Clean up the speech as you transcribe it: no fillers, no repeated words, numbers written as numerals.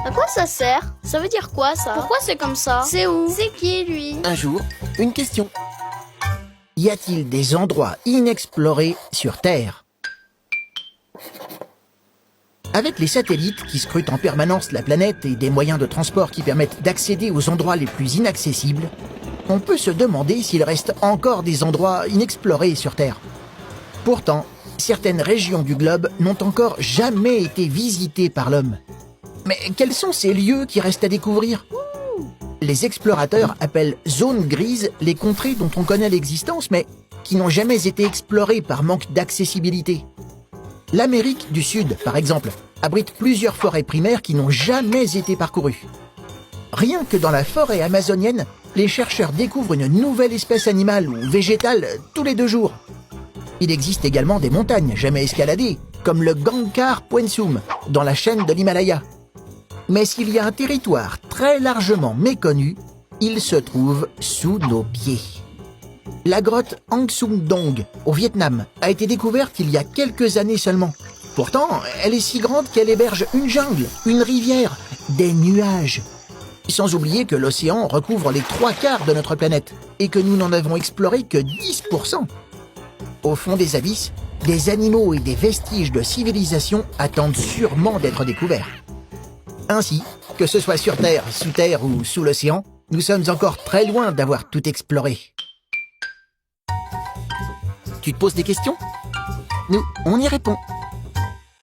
À quoi ça sert? Ça veut dire quoi, ça? Pourquoi c'est comme ça? C'est où? C'est qui, lui? Un jour, une question. Y a-t-il des endroits inexplorés sur Terre? Avec les satellites qui scrutent en permanence la planète et des moyens de transport qui permettent d'accéder aux endroits les plus inaccessibles, on peut se demander s'il reste encore des endroits inexplorés sur Terre. Pourtant, certaines régions du globe n'ont encore jamais été visitées par l'homme. Mais quels sont ces lieux qui restent à découvrir? Les explorateurs appellent zones grises les contrées dont on connaît l'existence, mais qui n'ont jamais été explorées par manque d'accessibilité. L'Amérique du Sud, par exemple, abrite plusieurs forêts primaires qui n'ont jamais été parcourues. Rien que dans la forêt amazonienne, les chercheurs découvrent une nouvelle espèce animale ou végétale tous les 2 jours. Il existe également des montagnes jamais escaladées, comme le Gangkhar Puensum, dans la chaîne de l'Himalaya. Mais s'il y a un territoire très largement méconnu, il se trouve sous nos pieds. La grotte Hang Sum Dong, au Vietnam, a été découverte il y a quelques années seulement. Pourtant, elle est si grande qu'elle héberge une jungle, une rivière, des nuages. Sans oublier que l'océan recouvre les 3/4 de notre planète et que nous n'en avons exploré que 10%. Au fond des abysses, des animaux et des vestiges de civilisation attendent sûrement d'être découverts. Ainsi, que ce soit sur Terre, sous terre ou sous l'océan, nous sommes encore très loin d'avoir tout exploré. Tu te poses des questions? Nous, on y répond.